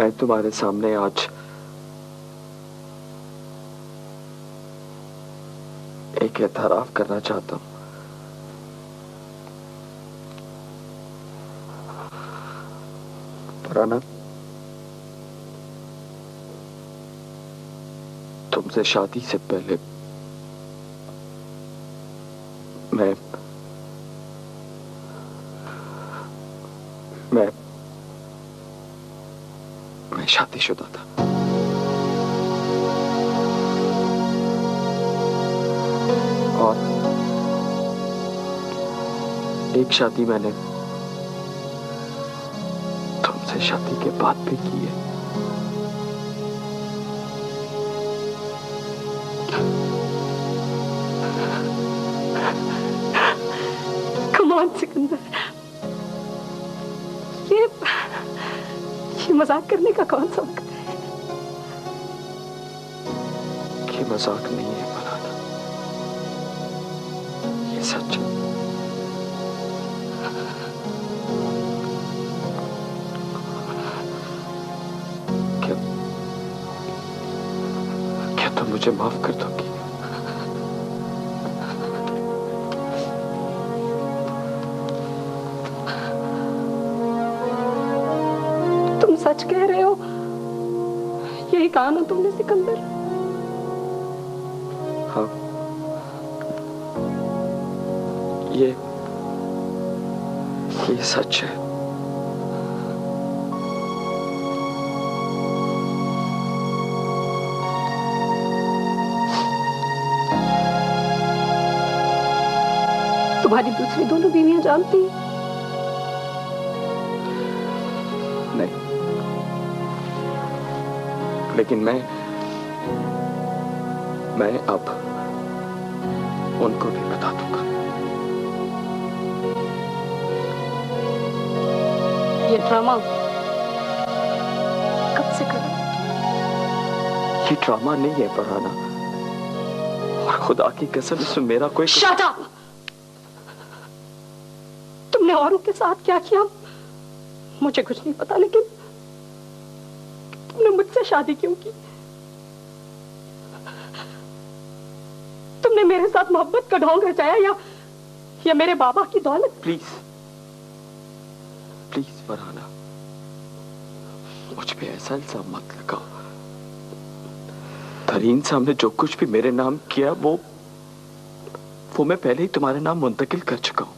मैं तुम्हारे सामने आज एक एतराफ करना चाहता हूं। फरहाना, तुमसे शादी से पहले मैं शादीशुदा था। और एक शादी मैंने तुमसे शादी के बाद भी की है। कम ऑन सिकंदर, ये मजाक करने का कौन सा वक्त है? ये मजाक नहीं है फरहाना, ये सच है। क्या तुम मुझे माफ कर दोगी? सच कह रहे हो? यही कहा ना तुमने सिकंदर? हाँ, ये सच है। तुम्हारी दूसरी दोनों बीवियां जानती हैं? नहीं, लेकिन मैं अब उनको भी बता दूंगा। ये ड्रामा कब से कर? ये ड्रामा नहीं है फरहाना, और खुदा की कसम इसमें मेरा कोई। Shut up! तुमने औरों के साथ क्या किया मुझे कुछ नहीं पता, लेकिन तुमने मुझसे शादी क्यों की? तुमने मेरे साथ मोहब्बत का ढोंग रचाया या मेरे बाबा की दौलत? प्लीज प्लीज फरहाना, मुझ पे ऐसा इल्जाम मत लगाओ। तरीन साहब ने जो कुछ भी मेरे नाम किया वो मैं पहले ही तुम्हारे नाम मुंतकिल कर चुका हूं।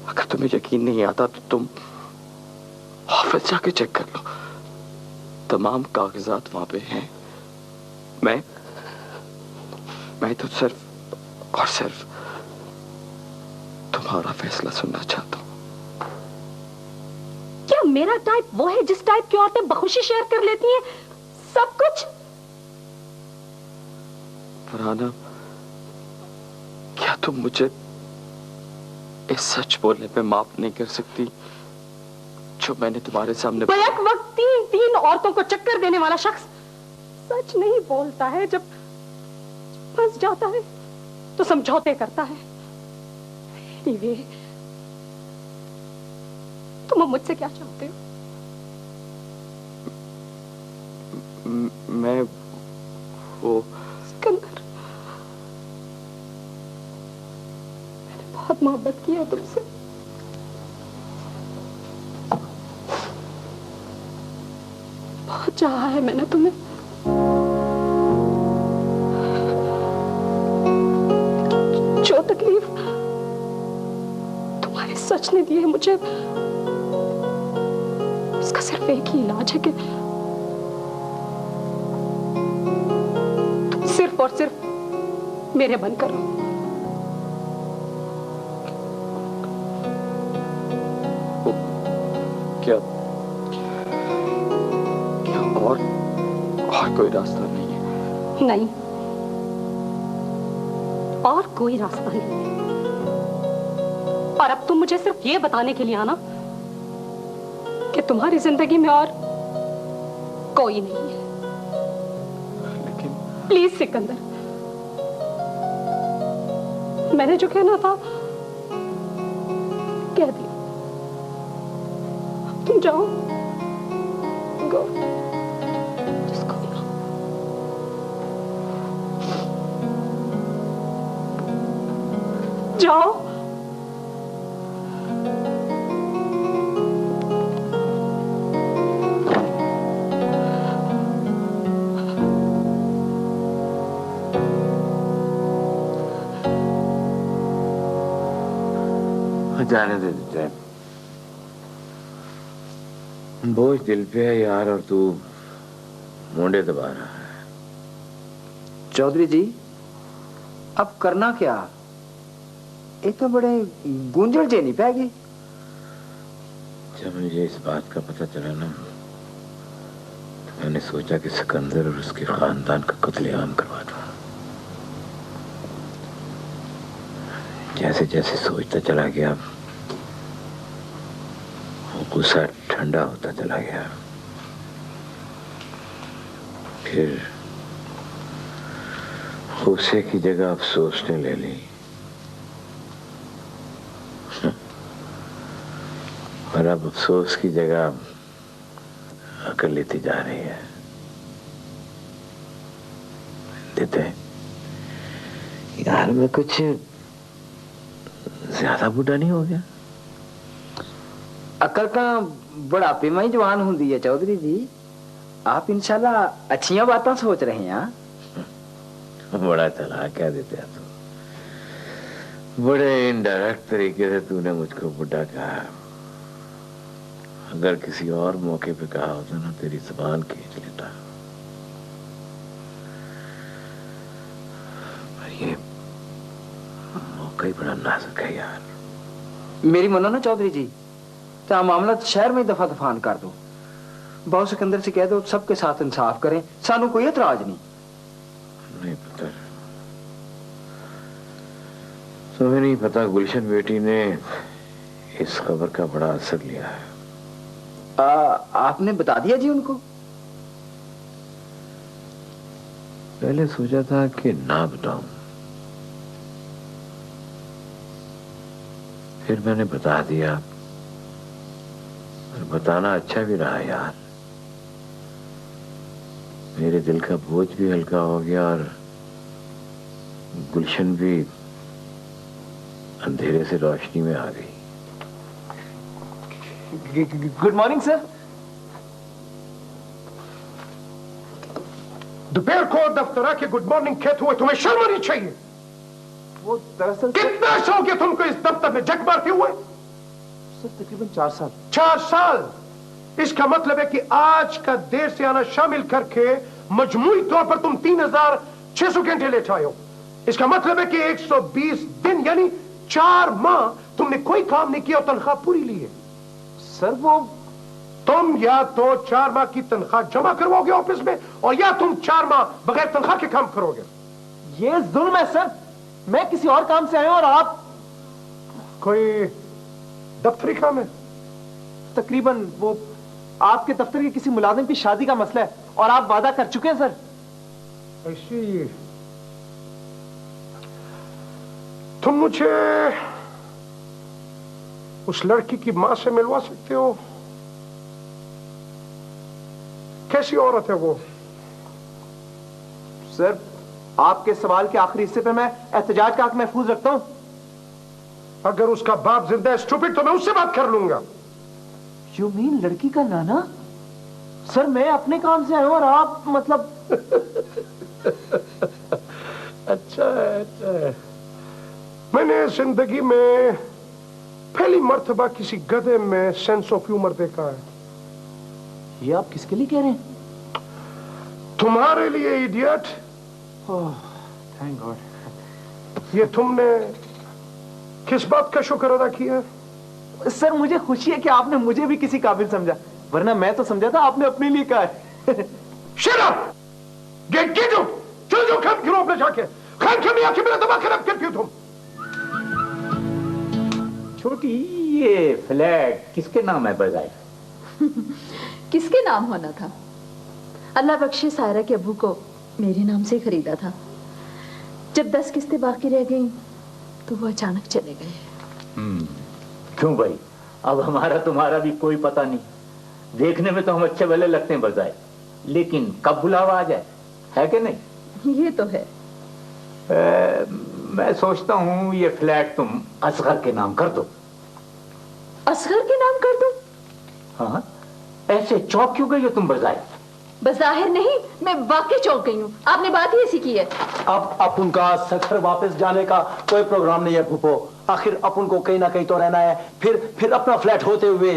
अगर तुम्हें यकीन नहीं आता तो तुम ऑफिस जाके चेक कर लो, तमाम कागजात वहां पे हैं। मैं तो सिर्फ और सिर्फ तुम्हारा फैसला सुनना चाहता हूं। क्या मेरा टाइप वो है जिस टाइप की औरतें बखुशी शेयर कर लेती हैं सब कुछ? फरहाना, क्या तुम मुझे इस सच बोलने पे माफ नहीं कर सकती जो मैंने तुम्हारे सामने? बैक वक्त तीन औरतों को चक्कर देने वाला शख्स सच नहीं बोलता है, जब फंस जाता है तो समझौते करता है। anyway, तुम अब मुझसे क्या चाहते हो? मैं वो सिकंदर, मैंने बहुत मोहब्बत की है तुमसे। बहुत चाहा है मैंने तुम्हें। जो तकलीफ तुम्हारे सच ने दी है मुझे, उसका सिर्फ एक ही इलाज है कि तुम सिर्फ और सिर्फ मेरे बनकर रहो। क्या और कोई रास्ता नहीं है? नहीं, और कोई रास्ता नहीं है। और अब तुम मुझे सिर्फ ये बताने के लिए आना कि तुम्हारी जिंदगी में और कोई नहीं है। लेकिन प्लीज सिकंदर, मैंने जो कहना था कह दिया, अब तुम जाओ। जिसको जिसको जाओ। जाने दे देते हैं, बोझ दिल पे है यार, और तू मुंडे दबा रहा है। चौधरी जी अब करना क्या? ये तो बड़े गूंजड़ जे नहीं पाएगी। जब मुझे इस बात का पता चला ना, तो मैंने सोचा कि सिकंदर और उसके खानदान का कत्लेआम करवा दूं। जैसे जैसे सोचता चला गया, गुस्सा ठंडा होता चला गया। फिर गुस्से की जगह अफसोस ने ले ली, और अब अफसोस की जगह अकल लेती जा रही है। देते यार, मैं कुछ ज्यादा बूढ़ा नहीं हो गया? अकल का बुढ़ापे में ही जवान होती है चौधरी जी। आप इंशाल्लाह अच्छियां बातें सोच रहे हैं। बड़ा चला क्या देते हैं तुम। बड़े इनडायरेक्ट तरीके से तूने मुझको बुढ़ा कहा। अगर किसी और मौके पे कहा होता ना, तेरी जुबान खींच लेता। पर ये मौका ही बड़ा नाजुक है यार। मेरी मनो ना चौधरी जी, तो मामला शहर में दफा दफान कर दो। बहु सिकंदर से कह दो सबके साथ इंसाफ करें, सानू कोई एतराज नहीं। नहीं पता, तुम्हें नहीं पता, गुलशन बेटी ने इस खबर का बड़ा असर लिया है। आपने बता दिया जी उनको? पहले सोचा था कि ना बताऊं, फिर मैंने बता दिया। और बताना अच्छा भी रहा यार। मेरे दिल का बोझ भी हल्का हो गया, और गुलशन भी अंधेरे से रोशनी में आ गई। Good morning sir. दोपहर को दफ्तर आके गुड मॉर्निंग कहते हुए तुम्हें शर्म आनी चाहिए। वो दरअसल कितना शौक है तुमको इस दफ्तर में जग मारते हुए? सर तकरीबन 4 साल। 4 साल? इसका मतलब है कि आज का देर से आना शामिल करके मजमूई तौर पर तुम 3600 घंटे लेट आए हो। इसका मतलब है कि 120 दिन यानी 4 माह तुमने कोई काम नहीं किया और तनख्वाह पूरी ली है। सर वो तुम या तो 4 माह की तनख्वाह जमा करवाओगे ऑफिस में, और या तुम 4 माह बगैर तनख्वाह के काम करोगे। ये जुल्म है सर। मैं किसी और काम से आया हूं और आप। कोई दफ्तरी काम है? तकरीबन वो आपके दफ्तर के किसी मुलाजिम की शादी का मसला है, और आप वादा कर चुके हैं सर। ऐसी तुम मुझे उस लड़की की मां से मिलवा सकते हो? कैसी औरत है वो? सर आपके सवाल के आखिरी हिस्से पे मैं एहतजाज का हक महफूज रखता हूं। अगर उसका बाप जिंदा है स्टूपिड, तो मैं उससे बात कर लूंगा। यू मीन लड़की का नाना? सर मैं अपने काम से आया हूं और आप मतलब अच्छा है, अच्छा है। मैंने जिंदगी में पहली मर्तबा किसी गधे में सेंस ऑफ ह्यूमर देखा है। ये आप किसके लिए कह रहे हैं? तुम्हारे लिए इडियट। Thank God. ये तुमने किस बात का शुक्र अदा किया? सर मुझे खुशी है कि आपने मुझे भी किसी काबिल समझा, वरना मैं तो समझा था आपने अपने लिए कहा है। Shut up! Get up! चलो काम करो अपने जाके। खान खान आके मेरा दिमाग खराब करती हो तुम। छोटी, ये फ्लैट किसके नाम है बजाय? किसके नाम होना था? अल्लाह बख्शे सायरा के अब्बू को मेरे नाम से खरीदा था। जब 10 किस्तें बाकी रह गईं तो वो अचानक चले गए। क्यों भाई, अब हमारा तुम्हारा भी कोई पता नहीं। देखने में तो हम अच्छे भले लगते हैं बजाय, लेकिन कब बुलावा आ जाए, है कि नहीं? ये तो है। मैं सोचता हूँ ये फ्लैट तुम असगर के नाम कर दो। असगर के नाम कर दूं? हाँ, ऐसे चौंक क्यों गई हो तुम बजाय? बज़ाहिर नहीं, मैं वाकई चौंक गई हूँ। आपने बात ही ऐसी की है। अब अपन का सखर वापस जाने का कोई प्रोग्राम नहीं है फूफो। आखिर अपन को कहीं ना कहीं तो रहना है, फिर अपना फ्लैट होते हुए।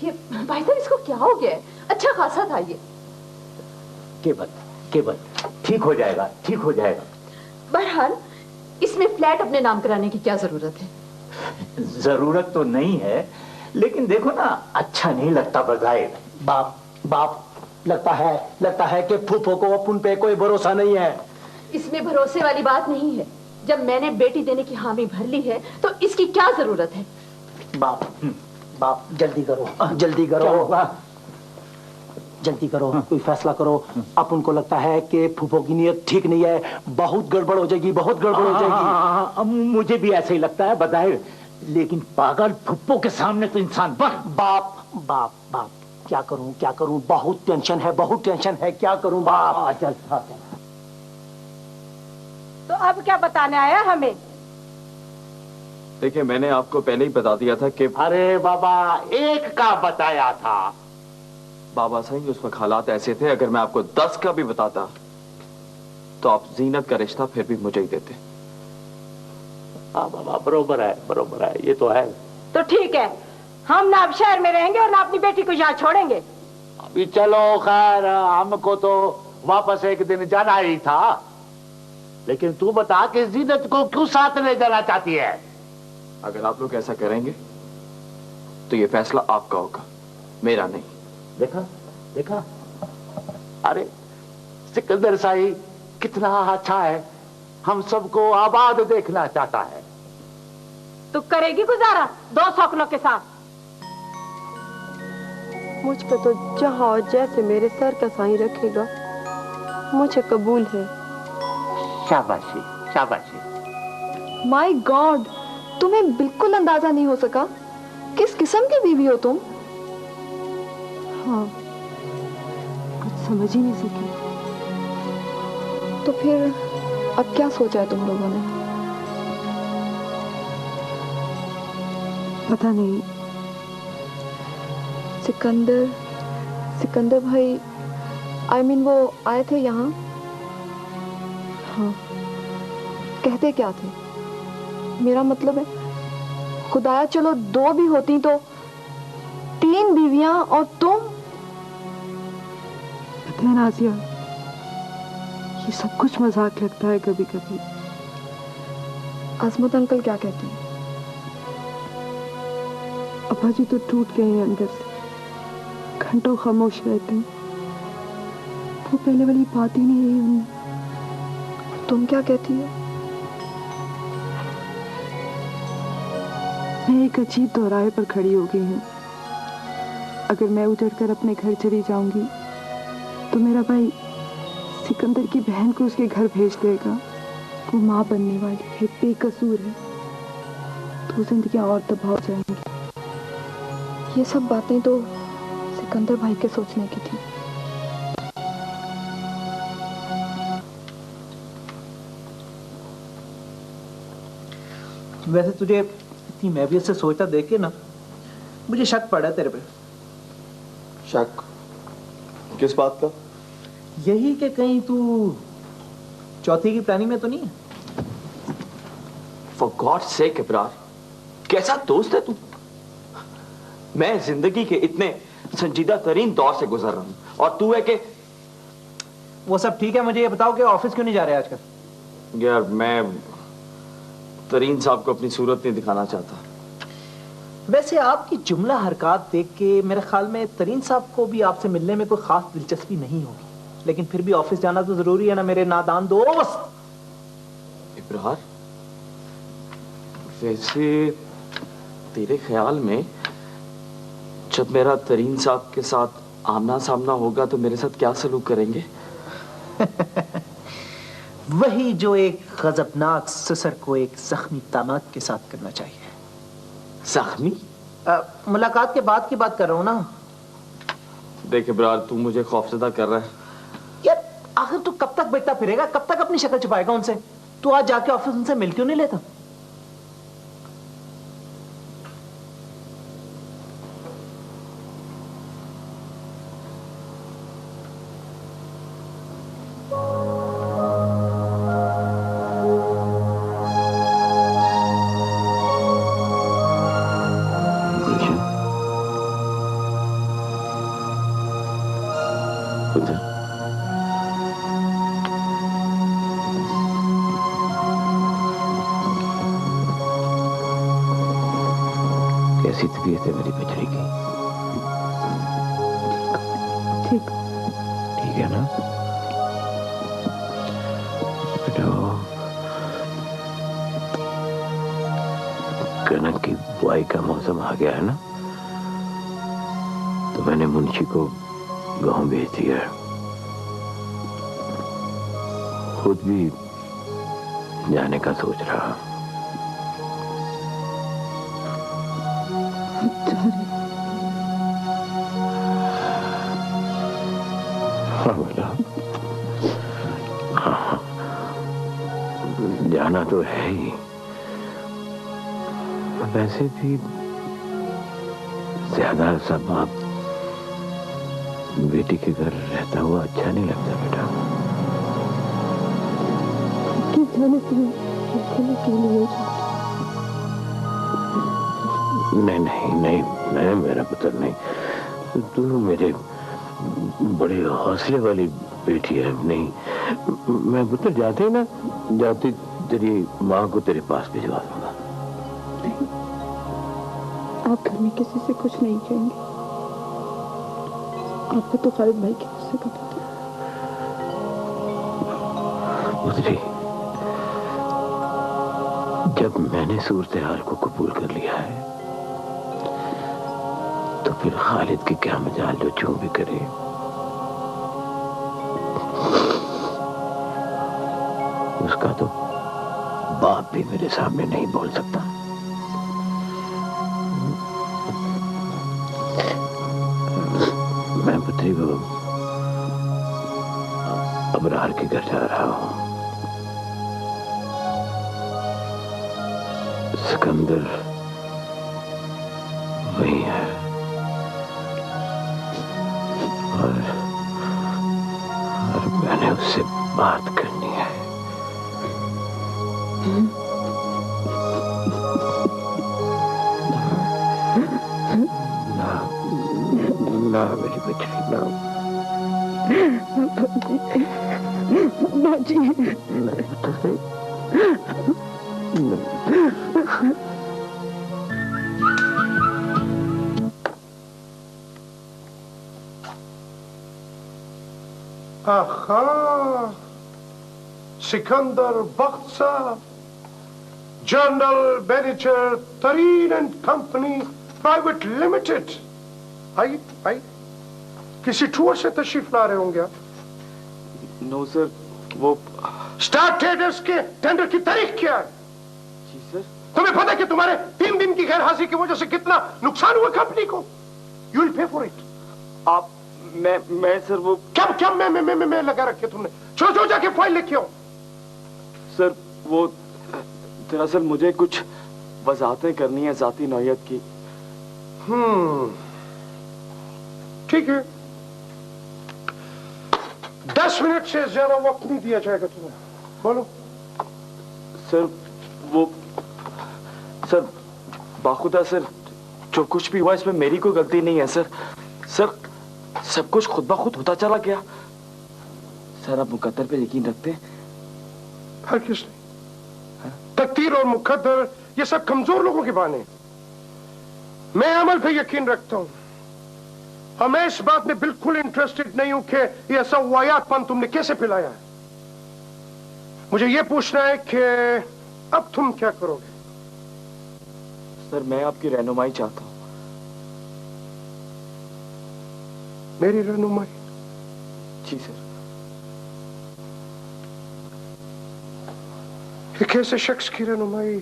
ये भाई साहब, इसको क्या हो गया है? अच्छा खासा था ये। केवल ठीक हो जाएगा, ठीक हो जाएगा। बहरहाल इसमें फ्लैट अपने नाम कराने की क्या जरूरत है? जरूरत तो नहीं है, लेकिन देखो ना, अच्छा नहीं लगता बजाय। बाप लगता है कि फूफो को अपन पे कोई भरोसा नहीं है। इसमें भरोसे वाली बात नहीं है। जब मैंने बेटी देने की हामी भर ली है तो इसकी क्या जरूरत है? बाप जल्दी करो, कोई फैसला करो। अपन को लगता है कि फूफो की नीयत ठीक नहीं है, बहुत गड़बड़ हो जाएगी। मुझे भी ऐसा ही लगता है बजाय, लेकिन पागल फुप्पो के सामने तो इंसान बन। बाप क्या करूं, बहुत टेंशन है, क्या करूं बाप। तो अब क्या बताने आया हमें? देखिए, मैंने आपको पहले ही बता दिया था कि अरे बाबा, एक का बताया था। बाबा सही, उस वक्त हालात ऐसे थे, अगर मैं आपको 10 का भी बताता तो आप जीनत का रिश्ता फिर भी मुझे ही देते। हाँ बाबा, बरोबर है, ये तो है। तो ठीक है, हम ना अब शहर में रहेंगे और ना अपनी बेटी को यहाँ छोड़ेंगे। अभी चलो, खैर हमको तो वापस एक दिन जाना ही था, लेकिन तू बता कि जीनत को क्यों साथ ले जाना चाहती है? अगर आप लोग ऐसा करेंगे तो ये फैसला आपका होगा, मेरा नहीं। देखा, अरे सिकंदर साई कितना अच्छा है, हम सबको आबाद देखना चाहता है। तू करेगी गुजारा 2 शौकनों के साथ? मुझ पे तो जहां और जैसे मेरे सर का साई रखेगा मुझे कबूल है। शाबाशी। माय गॉड, तुम्हें बिल्कुल अंदाजा नहीं हो सका किस किस्म की बीवी हो तुम। हाँ, कुछ समझ ही नहीं सकी। तो फिर अब क्या सोचा है तुम लोगों ने? पता नहीं। सिकंदर भाई, I mean वो आए थे यहाँ। हाँ, कहते क्या थे? मेरा मतलब है, खुदाया चलो 2 भी होती तो 3 बीवियां और तुम। पता है नाजिया, ये सब कुछ मजाक लगता है कभी कभी। अजमत अंकल क्या कहते हैं? अब्बा जी तो टूट गए हैं अंदर से, घंटों खामोश रहते हैं। वो पहले वाली बात ही नहीं रही उनमें। तुम क्या कहती हो? मैं एक अजीब दोराहे पर खड़ी हो गई हूँ। अगर मैं उजड़कर अपने घर चली जाऊंगी तो मेरा भाई सिकंदर की बहन को उसके घर भेज देगा। वो माँ बनने वाली है, बेकसूर है, तो जिंदगी और तबाह हो जाएंगी। ये सब बातें तो सिकंदर भाई के सोचने की थी। वैसे तुझे इतनी महवियत से सोचता देख के ना मुझे शक पड़ा तेरे पे। शक? किस बात का? यही कि कहीं तू चौथी की प्लानिंग में तो नहीं है? For God's sake इब्रार, कैसा दोस्त है तू? मैं जिंदगी के इतने संजीदा तरीन दौर से गुजर रहा हूं और तू है कि वो सब ठीक है, मुझे ये बताओ कि ऑफिस क्यों नहीं जा रहे आजकल? यार, मैं तरीन साहब को अपनी सूरत नहीं दिखाना चाहता। वैसे आपकी जुमला हरकत देख के मेरे ख्याल में तरीन साहब को भी आपसे मिलने में कोई खास दिलचस्पी नहीं होगी, लेकिन फिर भी ऑफिस जाना तो जरूरी है ना मेरे नादान दोस्त। इब्रार, वैसे तेरे ख्याल में जब मेरा तरीन साहब के साथ आमना सामना होगा तो मेरे साथ क्या सलूक करेंगे? वही जो एक गजबनाक ससुर को एक जख्मी दामाद के साथ करना चाहिए। जख्मी? मुलाकात के बाद की बात कर रहा हूं ना। देख इब्रार, तू मुझे खौफजदा कर रहा है। यार आखिर तू कब तक बैठता फिरेगा, कब तक अपनी शक्ल छुपाएगा उनसे? तू आज जाके ऑफिस उनसे मिल क्यों नहीं लेता? कैसी तबीयत है मेरी बछड़ी की? ठीक ठीक है ना बेटा? कनक की बुआई का मौसम आ गया है ना, तो मैंने मुंशी को गेहूं भेज दिया। खुद भी जाने का सोच रहा। हाँ बेटा, हाँ जाना तो है ही। वैसे भी ज्यादा सब बाप बेटी के घर रहता हुआ अच्छा नहीं लगता बेटा। नहीं नहीं नहीं नहीं मेरा पुत्र नहीं, तू मेरे बड़े हौसले वाली बेटी है। नहीं मैं पुत्र जाते ना जाती तेरी माँ को तेरे पास भिजवा दूंगा। आप घर में किसी से कुछ नहीं कहेंगे? आपको तो खालिद भाई की गुस्से का पता है। पुत्री, जब मैंने सूरत हाल को कबूल कर लिया है तो फिर खालिद की क्या मजाल जो जो भी करे। उसका तो बाप भी मेरे सामने नहीं बोल सकता। मैं पुत्री को अबरार के घर जा रहा हूं। सिकंदर वही है और मैंने उससे बात करनी है। ना मेरी बच्ची ना बाजी आहा, सिकंदर बख्त साहब, जनरल मैनेजर तरीन एंड कंपनी प्राइवेट लिमिटेड। आइए आइए, किसी टूर से तशरीफ ला रहे होंगे आप? नो सर, वो स्टार ट्रेडर्स के टेंडर की तारीख क्या है? जी सर। तुम्हें पता है कि तुम्हारे 3 दिन की गैर हाजिरी की वजह से कितना नुकसान हुआ कंपनी को? You will pay for it. आप मैं सर वो क्या मैं लगा रखे तुमने? चलो जाके फाइल लेके आओ। सर वो दरअसल मुझे कुछ वजाहतें करनी है जाती नौयत की। ठीक है, 10 मिनट से ज्यादा वक्त नहीं दिया जाएगा तुम्हें। बोलो। सर वो सर बाखुदा सर, जो कुछ भी हुआ इसमें मेरी कोई गलती नहीं है सर। सर सब कुछ खुद ब खुद होता चला गया। सर आप मुकद्दर पे यकीन रखते हैं? हर किस नहीं। तकदीर और मुकद्दर ये सब कमजोर लोगों के बहाने। मैं अमल पे यकीन रखता हूं और मैं इस बात में बिल्कुल इंटरेस्टेड नहीं हूं कि यह सब वायातपन तुमने कैसे पिलाया है। मुझे यह पूछना है कि अब तुम क्या करोगे? सर मैं आपकी रहनुमाई चाहता हूं। मेरी रहनुमाई? जी सर। एक ऐसे शख्स की रहनुमाई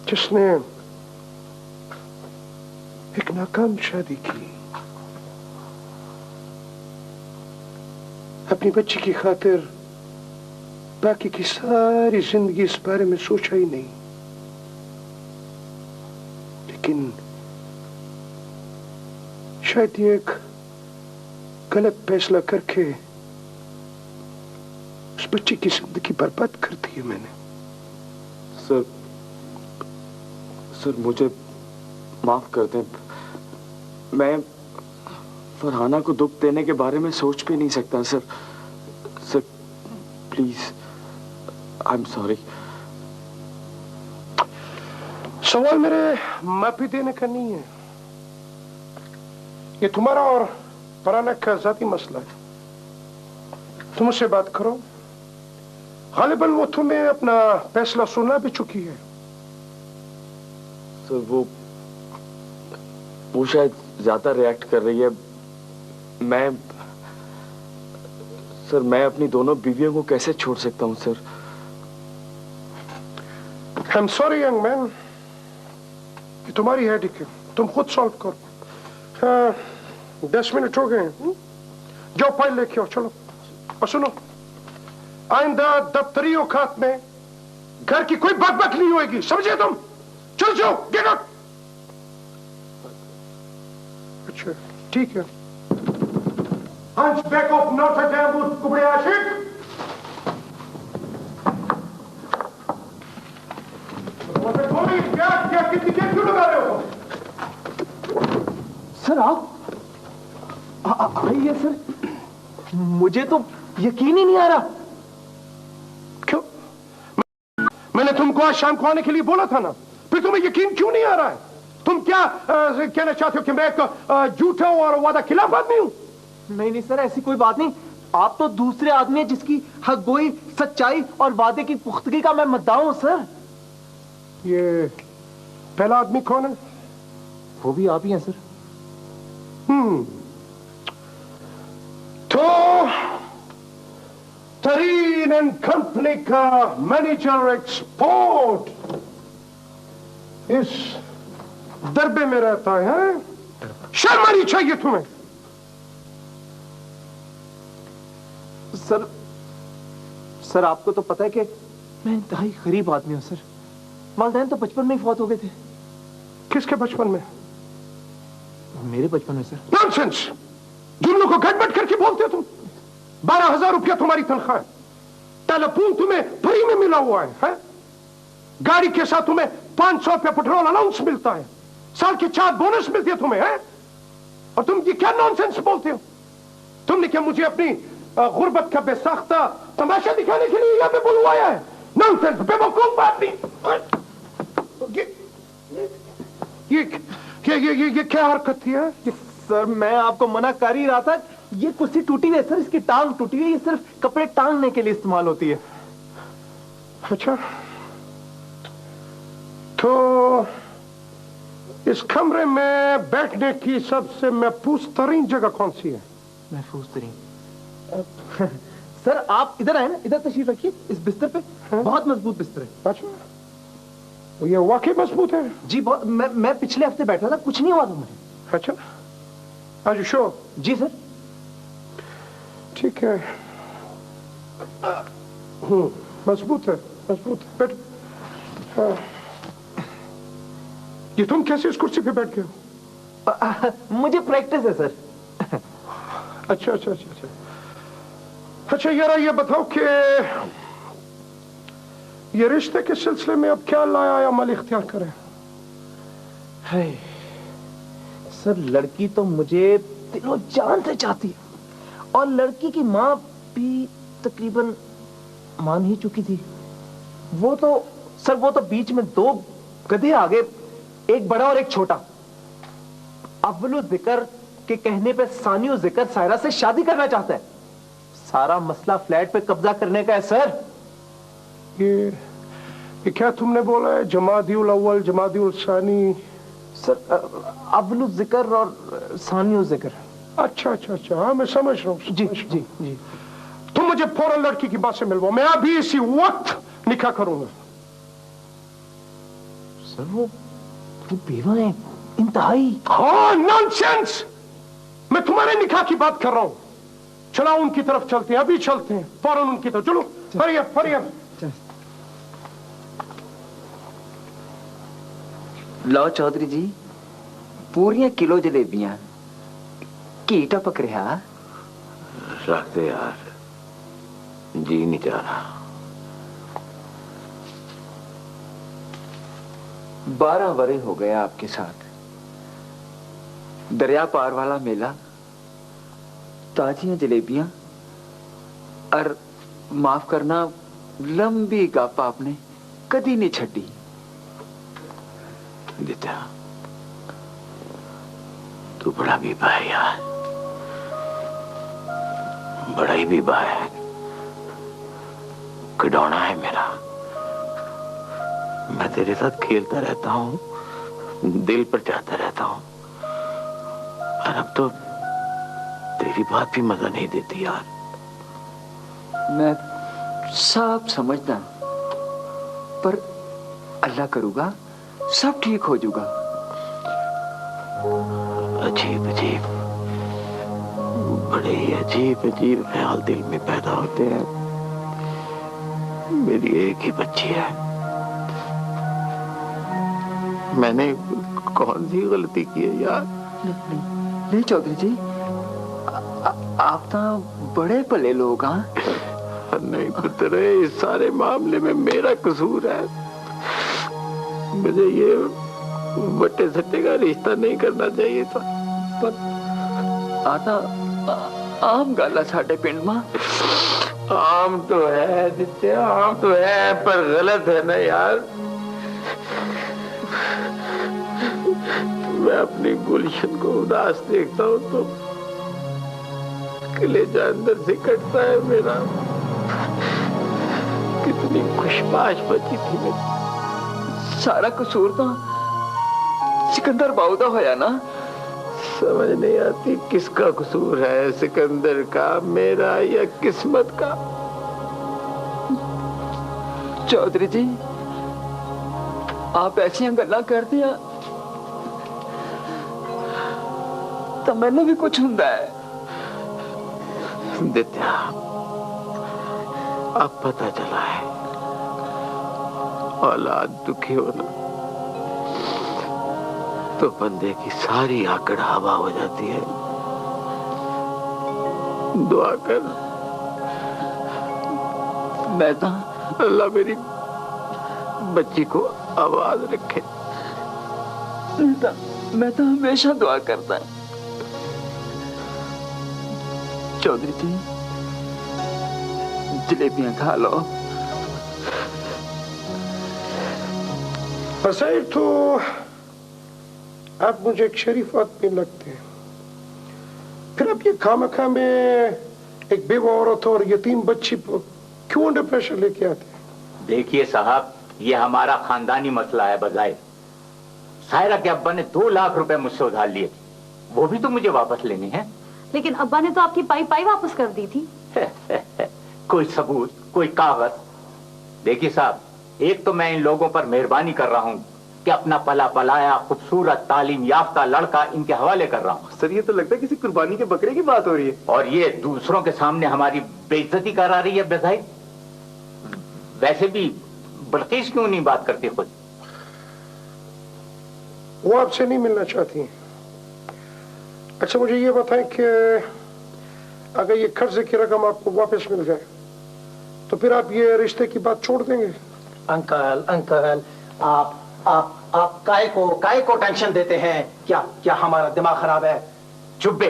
जिसने एक नाकाम शादी की, अपनी बच्ची की खातिर बाकी की सारी जिंदगी इस बारे में सोचा ही नहीं, लेकिन शायद ये एक गलत फैसला करके उस बच्ची की जिंदगी बर्बाद कर दी है मैंने। सर मुझे माफ कर दें, मैं फरहाना को दुख देने के बारे में सोच भी नहीं सकता sir. Sir please, I am sorry. सवाल मेरे माफी देने का नहीं है, ये तुम्हारा और फरहाना का जाती मसला है। तुम उससे बात करो, गालिबन वो तुम्हें अपना फैसला सुना भी चुकी है। सर वो शायद ज्यादा रिएक्ट कर रही है। मैं अपनी दोनों बीवियों को कैसे छोड़ सकता हूं sir? I am sorry young man, ये तुम्हारी हेडेक है, तुम खुद सॉल्व करो। 10 मिनट हो गए, जाओ फाइल लेके आओ, चलो। और सुनो, आइंदा दफ्तरी औकात में घर की कोई बकबक नहीं होगी, समझे तुम? चल जाओ, गेट आउट। अच्छा ठीक है। हंचबैक ऑफ नॉटर डैम, उस कुबड़े आशिक। क्या कितनी क्या क्यों लगा रहे हो? सर आप आइए सर, मुझे तो यकीन ही नहीं आ रहा। क्यों? मैंने तुमको आज शाम को आने के लिए बोला था ना, फिर तुम्हें यकीन क्यों नहीं आ रहा है? तुम क्या कहना चाहते हो कि मैं एक झूठा और वादा खिलाफ आदमी हूं? नहीं सर, ऐसी कोई बात नहीं। आप तो दूसरे आदमी हैं जिसकी हक गोई, सच्चाई और वादे की पुख्तगी का मैं मुद्दा हूं सर। ये पहला आदमी कौन है? वो भी आप ही हैं सर। तो तरीन एंड कंपनी का मैनेजर एक्सपोर्ट इस दरबे में रहता है? शर्म आनी चाहिए तुम्हें। सर आपको तो पता है कि मैं इंतहाई गरीब आदमी हूं सर। वालिदैन तो बचपन में ही फौत हो गए थे। किसके बचपन में? मेरे बचपन में सर। नॉनसेंस, जुमलों को गड़बड़ करके बोलते हो तुम। 12,000 रुपया तुम्हारी तनख्वाह है, टेलीफोन तुम्हें फ्री में मिला हुआ है? गाड़ी के साथ तुम्हें 500 रुपया पेट्रोल अलाउंस मिलता है, साल के 4 बोनस मिलती है तुम्हें, है? और तुम ये क्या नॉनसेंस बोलते हो? तुमने क्या मुझे अपनी गुर्बत का बेसाख्ता तमाशा दिखाने के लिए यहाँ पे बुलवाया है? नॉनसेंस, बेवकूफ आदमी। ये क्या हरकत थी है? सर मैं आपको मना कर ही रहा था। ये कुर्सी टूटी हुई है सर, इसकी टांग टूटी हुई है, ये सिर्फ कपड़े टांगने के लिए इस्तेमाल होती है। अच्छा, तो इस कमरे में बैठने की सबसे महफूज तरीन जगह कौन सी है? महफूज तरीन? सर आप इधर आए ना, इधर तशरीफ रखिए, इस बिस्तर पे। बहुत मजबूत बिस्तर है। अच्छा, ये वाकई मजबूत है? जी बहुत। मैं पिछले हफ्ते बैठा था, कुछ नहीं हुआ था मुझे। अच्छा, आज शो? जी सर। ठीक है, मजबूत है, मजबूत है। बैठो। ये तुम कैसे इस कुर्सी पे बैठ गए हो? मुझे प्रैक्टिस है सर। अच्छा अच्छा अच्छा अच्छा अच्छा, यार ये बताओ कि ये रिश्ते के सिलसिले में अब क्या लाया या अमल इख्तियार करें? है सर, लड़की तो मुझे दिलो जान से चाहती है, और लड़की की माँ भी तकरीबन मान ही चुकी थी। वो तो बीच में 2 गधे आ गए, एक बड़ा और एक छोटा। अव्वलु जिक्र के कहने पे सानियो जिक्र सायरा से शादी करना चाहता है। सारा मसला फ्लैट पे कब्जा करने का है सर। ये क्या तुमने बोला है? जमादिउल अव्वल, जमादिउल सानी? सर अव्वलु जिक्र और सानियो जिक्र। अच्छा अच्छा अच्छा, हाँ मैं समझ रहा हूँ। जी जी जी। तुम मुझे फौरन लड़की की बात से मिलवाओ, मैं अभी इसी वक्त निकाह करूंगा। सर वो बेवा है इंतहाई। हाँ नॉनसेंस, मैं तुम्हारे निकाह की बात कर रहा हूं। चलो उनकी तरफ चलते हैं, अभी चलते हैं फौरन उनकी तरफ। चलो हरी अप हरी अप। लो चौधरी जी, पूरियां किलो जलेबियां, घी टपक रहा। रख दे यार, जी नहीं जा रहा। 12 वरे हो गए आपके साथ, दरिया पार वाला मेला, ताजियां जलेबियां और माफ करना लंबी गप आपने कदी नहीं छड़ी। दित्या, तू बड़ा बीबा है यार, बड़ा ही बीबा है, खिडौना है मेरा। मैं तेरे साथ खेलता रहता हूँ, दिल पर जाता रहता हूँ, और अब तो तेरी बात भी मजा नहीं देती यार। मैं सब समझदा, पर अल्लाह करूगा सब ठीक हो जाऊगा। अजीब अजीब, बड़े ही अजीब अजीब ख्याल दिल में पैदा होते हैं। मेरी एक ही बच्ची है, मैंने कौन सी गलती की है यार? नहीं चौधरी जी, आप तो बड़े भले लोग। हाँ नहीं पुत्र, इस सारे मामले में मेरा कसूर है। मुझे ये बट्टे सट्टे का रिश्ता नहीं करना चाहिए था, पर आता आम गल है साडे पिंड में। आम तो है नित्या, आम तो है, पर गलत है ना यार। मैं अपनी गुलशन को उदास देखता हूँ तो कलेजा अंदर से कटता है मेरा। कितनी खुशबाश बची थी मेरी। सारा कसूर तो सिकंदर बाऊ दा होया ना। समझ नहीं आती किसका कसूर है, सिकंदर का, मेरा या किस्मत का। चौधरी जी, आप ऐसी गल्लां करते हैं तो मैंने भी कुछ हुंदा है। दित्या, अब पता चला है, औलाद दुखी होना तो बंदे की सारी आकड़ हवा हो जाती है। दुआ कर, मैं तो अल्लाह मेरी बच्ची को आवाज रखे। मैं तो हमेशा दुआ करता। चौधरी जी, जलेबियां खा लो। हसैन तो आप मुझे एक शरीफ आदमी लगते हैं, फिर आप ये खामखा में एक बेवा औरत और यतीम बच्ची पर क्यों अंडर प्रेशर लेके आते हैं? देखिए साहब, ये हमारा खानदानी मसला है। बजाय सायरा के अब्बा ने 2 लाख रुपए मुझसे उधार लिए थे, वो भी तो मुझे वापस लेने हैं। लेकिन अब्बा ने तो आपकी पाई वापस कर दी थी। कोई सबूत, कोई कागज? देखिए साहब, एक तो मैं इन लोगों पर मेहरबानी कर रहा हूँ कि अपना पला पलाया खूबसूरत तालीम याफ्ता लड़का इनके हवाले कर रहा हूँ। सर, ये तो लगता है किसी कुर्बानी के बकरे की बात हो रही है। और ये दूसरों के सामने हमारी बेइज्जती करा रही है। बेजाय वैसे भी बल्कीस क्यों नहीं बात करती खुद? वो आपसे नहीं मिलना चाहती। अच्छा, मुझे ये बताएं कि अगर ये कर्जे की रकम आपको वापस मिल जाए तो फिर आप ये रिश्ते की बात छोड़ देंगे? अंकल अंकल, आप काय को टेंशन देते हैं? क्या हमारा दिमाग खराब है? चुप बे,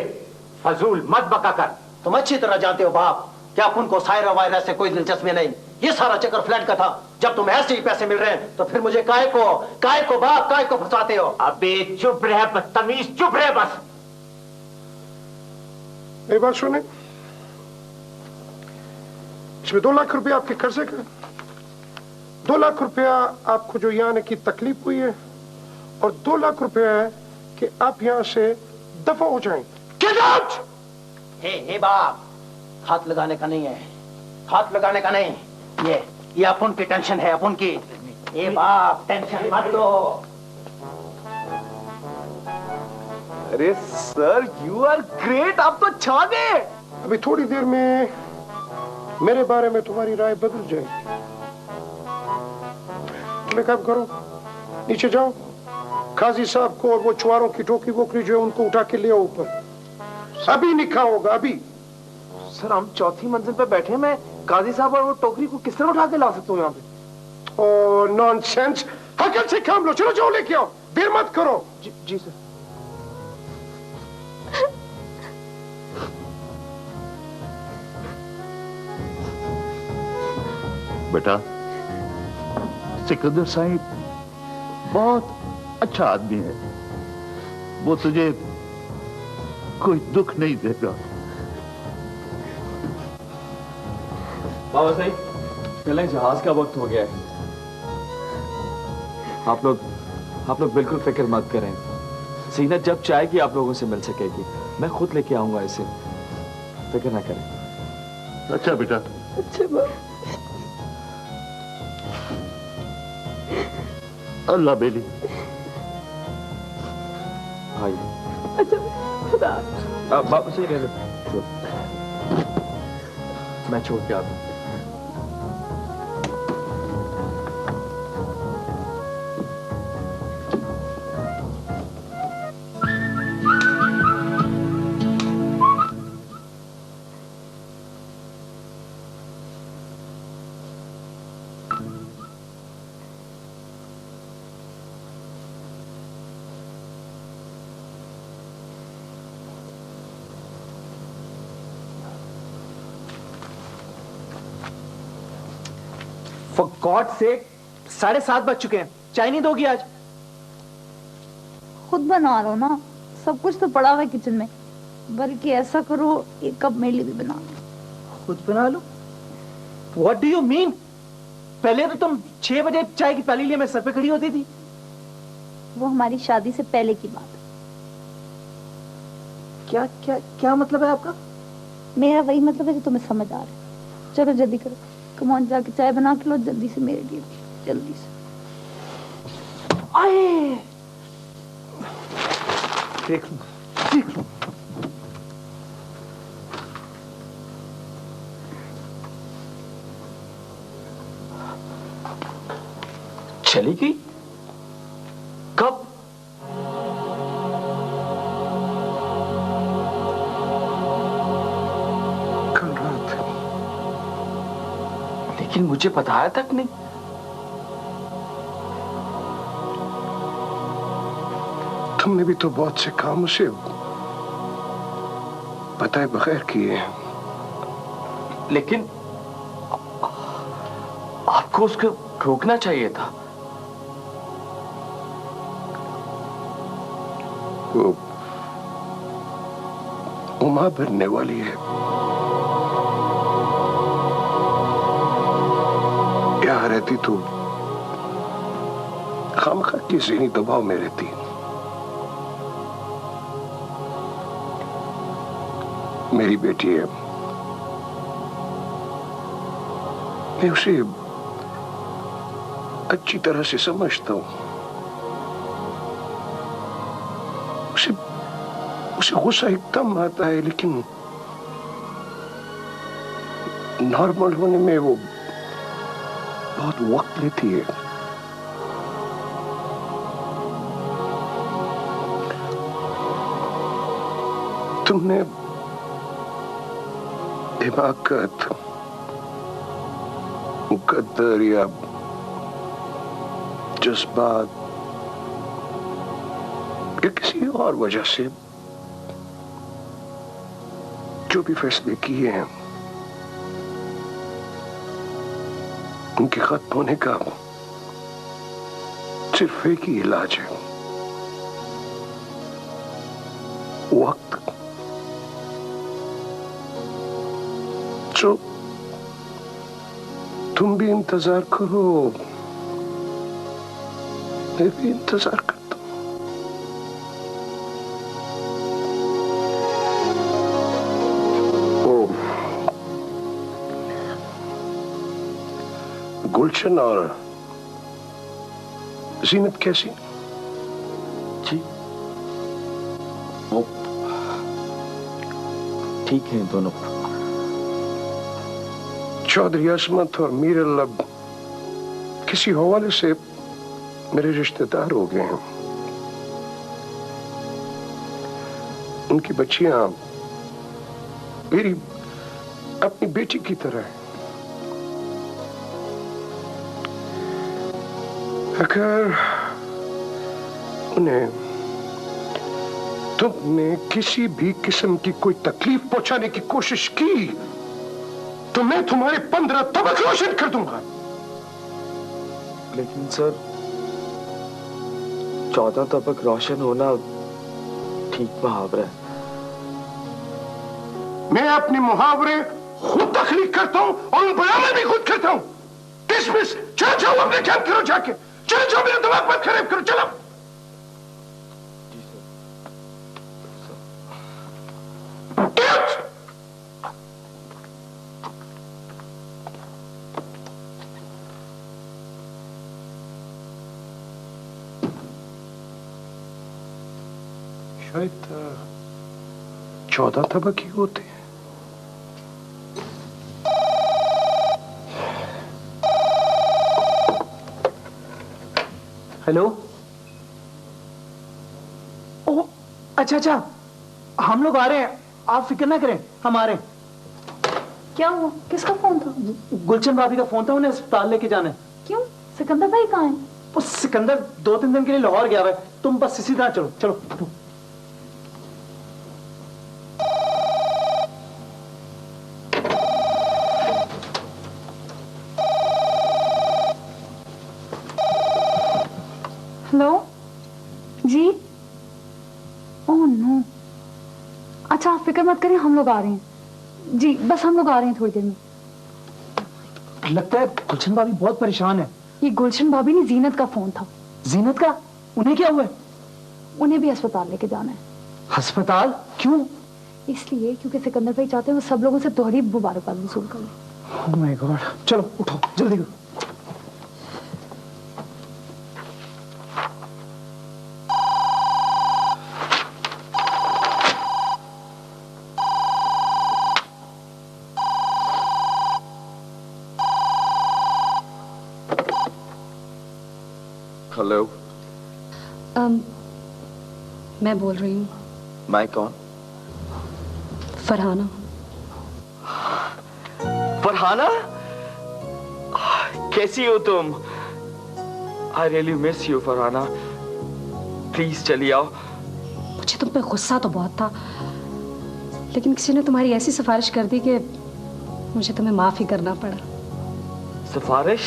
फजूल मत बका कर। तुम अच्छी तरह जानते हो बाप, क्या उनको सायरा वायरा से कोई दिलचस्पी नहीं। ये सारा चक्कर फ्लैट का था। जब तुम्हें ऐसे ही पैसे मिल रहे हैं तो फिर मुझे काय को बाप काय को फंसाते हो? अबे चुप रह बदतमीज, चुप रह बस। मेरी बात सुने, इसमें 2 लाख रुपया आपके कर्जे का, 2 लाख रुपया आपको जो यहाँ आने की तकलीफ हुई है, और 2 लाख रुपया है कि आप यहाँ से दफा हो जाएं। Get out! हे बाप, हाथ लगाने का नहीं है, हाथ लगाने का नहीं। ये अपन की टेंशन है, अपन की। हे बाप, टेंशन मत लो। अरे सर, यू आर ग्रेट, आप तो छा गए। अभी थोड़ी देर में मेरे बारे में तुम्हारी राय बदल जाएगी। तुम एक काम करो, नीचे जाओ, काजी साहब को और वो चुआरों की टोकरी वोकरी जो है उनको उठा के ले आओ ऊपर। अभी निकाह होगा, अभी। सर हम चौथी मंजिल पे बैठे हैं, मैं काजी साहब और वो टोकरी को किस तरह उठा के ला सकता हूँ यहाँ पे? ओ नॉनसेंस, अकल से काम लो, चलो जाओ लेके आओ, देर मत करो। जी सर। बेटा, सिकंदर साहिब बहुत अच्छा आदमी है, वो तुझे कोई दुख नहीं देगा। बाबा साहब, चलें, जहाज का वक्त हो गया है। आप लोग बिल्कुल फिक्र मत करें। सीनत जब चाहेगी आप लोगों से मिल सकेगी, मैं खुद लेके आऊंगा इसे, फिक्र ना करें। अच्छा बेटा। अच्छा बाबा। अल्लाह बेली। भाई। अच्छा खुदा। बाबा से ले लो, मैं छोड़ के आता हूँ। For God's sake, 7:30 बज चुके हैं, चाय नहीं दोगी आज? खुद बना लो ना, सब कुछ तो पड़ा हुआ है किचन में, बल्कि ऐसा करो एक कप मेरे लिए भी बना लो। खुद बना लो? What do you mean? पहले तो तुम 6 बजे चाय की प्याली लिए मेरे सर पे खड़ी होती थी। वो हमारी शादी से पहले की बात है। क्या क्या क्या मतलब है आपका? मेरा वही मतलब है जो तुम्हें समझ आ रहा है। चलो जल्दी करो, कम ऑन, जाके चाय बना के लो जल्दी से मेरे लिए, जल्दी से। आए देख लो, देख लो। चली गई? कब? कल रात। लेकिन मुझे बताया तक नहीं। तुमने भी तो बहुत से काम उसे बताए बगैर किए हैं। लेकिन आपको उसको रोकना चाहिए था। वो उमा भरने वाली है, यहाँ रहती तो खामखा की ज़हनी दबाव में रहती। मेरी बेटी है, मैं उसे अच्छी तरह से समझता हूं। उसे गुस्सा एकदम आता है, लेकिन नॉर्मल होने में वो बहुत वक्त लेती है। तुमने हिमाकत, मुकद्दर या जज्बात या किसी और वजह से जो भी फैसले किए हैं, उनके खत्म होने का सिर्फ एक ही इलाज है, वक्त। तो तुम भी इंतजार करो, मैं भी इंतजार करता हूँ। गुलशन और जीनत कैसी? जी, वो ठीक है दोनों। चौधरी असमत और मीर लब किसी हवाले से मेरे रिश्तेदार हो गए हैं। उनकी बच्चियां मेरी अपनी बेटी की तरह है। अगर उन्हें तुमने किसी भी किस्म की कोई तकलीफ पहुंचाने की कोशिश की तो मैं तुम्हारे 15 तबक रोशन कर दूंगा। लेकिन सर 14 तबक रोशन होना ठीक मुहावरा है। मैं अपने मुहावरे खुद तख्लीक करता हूं और उन बयान भी खुद करता हूं। डिसमिस। चलो जाओ अपने काम करो जाके। चलो जाओ, मेरा दिमाग मत खराब करो। चलो। शायद 14 तबक ही होते हैं। हेलो। ओह अच्छा, हम लोग आ रहे हैं, आप फिक्र ना करें, हम आ रहे हैं। क्या हुआ? किसका फोन था? गुलशन भाभी का फोन था, उन्हें अस्पताल लेके जाना है। क्यों? सिकंदर भाई कहाँ है? वो सिकंदर 2-3 दिन के लिए लाहौर गया है। तुम बस इसी तरह चलो चलो। हेलो जी। Oh no. अच्छा आप फिक्र मत करें, हम लोग आ रहे हैं जी। बस हम लोग आ रहे हैं थोड़ी देर में। लगता है गुलशन भाभी बहुत परेशान है। ये गुलशन भाभी ने जीनत का फोन था। जीनत का? उन्हें क्या हुआ है? उन्हें भी अस्पताल लेके जाना है। अस्पताल? क्यों? इसलिए क्योंकि सिकंदर भाई चाहते हैं वो सब लोगों से दोहरी मुबारकबाद वसूल कर ले। Oh my God. चलो उठो जल्दी करो। हेलो। मैं बोल रही हूँ। मैं कौन? फरहाना। फरहाना, कैसी हो तुम? I really miss you Farhana. Please चली आओ। मुझे तुम पे गुस्सा तो बहुत था, लेकिन किसी ने तुम्हारी ऐसी सिफारिश कर दी कि मुझे तुम्हें माफ ही करना पड़ा। सिफारिश?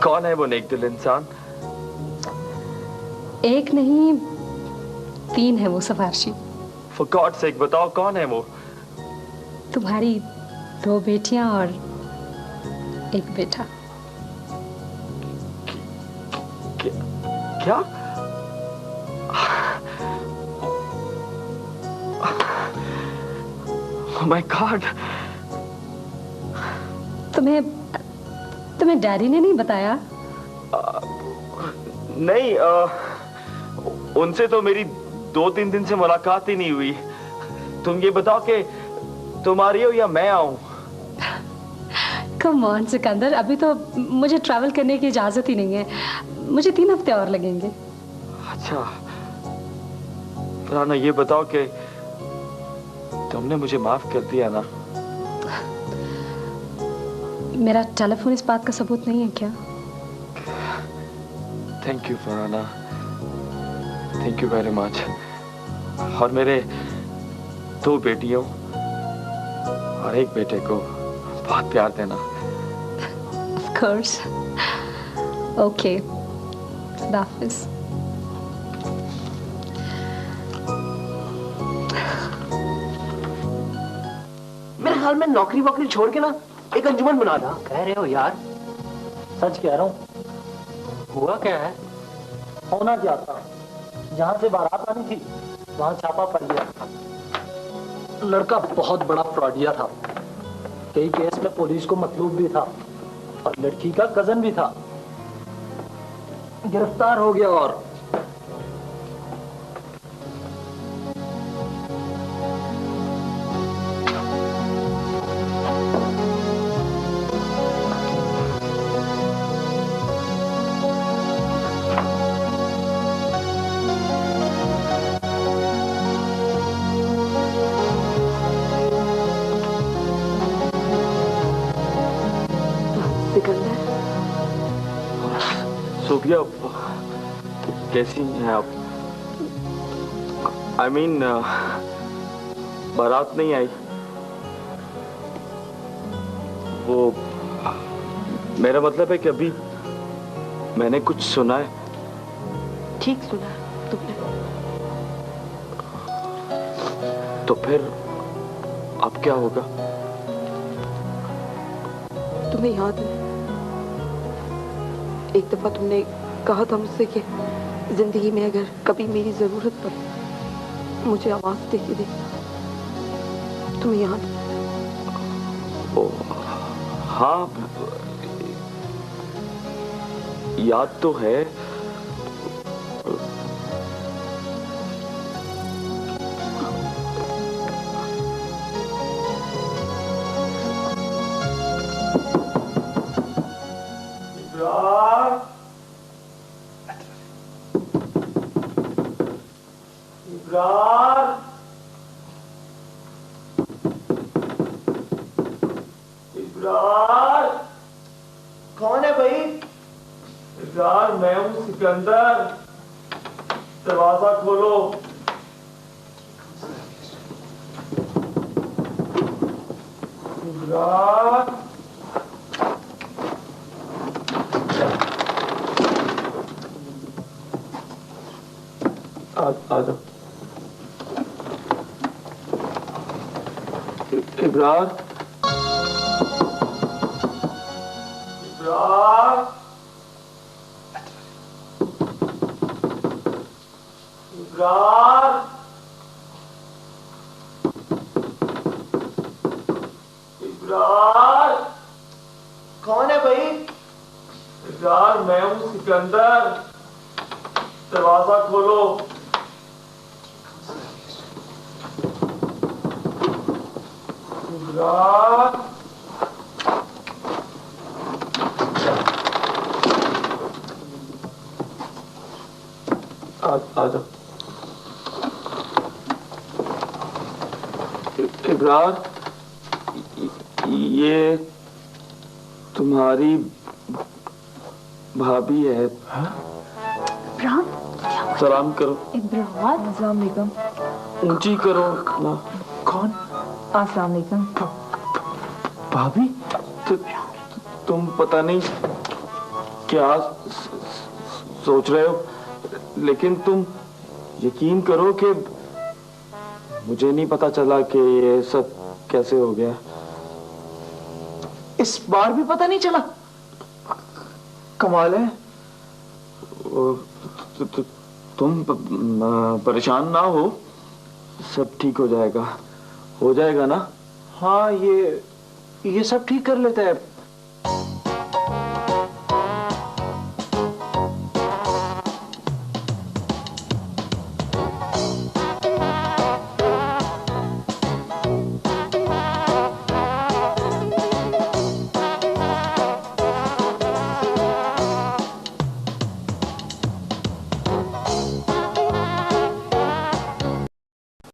कौन है वो नेकदिल इंसान? एक नहीं 3 है वो सिफारिशी। For God's sake बताओ कौन है वो? तुम्हारी 2 बेटियां और 1 बेटा। क्या? Oh my God! तुम्हें डैडी ने नहीं बताया? नहीं, उनसे तो मेरी 2-3 दिन से मुलाकात ही नहीं हुई। तुम ये बताओ कि तुम आ रही हो या मैं आऊं? कम ऑन सिकंदर, अभी तो मुझे ट्रैवल करने की इजाजत ही नहीं है। मुझे 3 हफ्ते और लगेंगे। अच्छा फरहाना, ये बताओ कि तुमने मुझे माफ कर दिया ना? मेरा टेलीफोन इस बात का सबूत नहीं है क्या? Thank you Farhana, thank you very much. और मेरे 2 बेटियों और 1 बेटे को बहुत प्यार देना। Of course. Okay. खुदा हाफिज। मेरे ख्याल में नौकरी वोकरी छोड़ के ना एक अंजुमन बना था। कह रहे हो यार? सच कह रहा हूँ। हुआ क्या है? होना क्या था, जहां से बारात आनी थी वहां छापा पड़ गया। लड़का बहुत बड़ा फ्रॉडिया था। कई केस में पुलिस को मतलूब भी था और लड़की का कजन भी था। गिरफ्तार हो गया और सोफिया, कैसी हैं आप? I mean, बारात नहीं आई। वो मेरा मतलब है कि अभी मैंने कुछ सुना है। ठीक सुना तुमने? तो फिर अब क्या होगा? तुम्हें याद है एक दफा तुमने कहा था मुझसे कि जिंदगी में अगर कभी मेरी जरूरत पड़े मुझे आवाज दे के देखना। तुम्हें याद है? हाँ, याद तो है। कौन है भाई? इब्रार, मैं हूं सिकंदर। दरवाजा खोलो। इब्रार, आ जाओ। इब्रार, इब्रार, इब्रार, इब्रार। कौन है भाई? इब्रार, मैं हूं सिकंदर। दरवाजा खोलो। इब्रार, आ जाओ। इब्रार, ये तुम्हारी भाभी है। इब्रार, सलाम करो। इब्रार, अस्सलाम वालेकुम। ऊंची करो ना। कौन? अस्सलाम वालेकुम। भाभी? तुम पता नहीं क्या सोच रहे हो, लेकिन तुम यकीन करो कि मुझे नहीं पता चला कि ये सब कैसे हो गया। इस बार भी पता नहीं चला? कमाल है। तुम परेशान ना हो, सब ठीक हो जाएगा। हो जाएगा ना? हाँ, ये सब ठीक कर लेता है।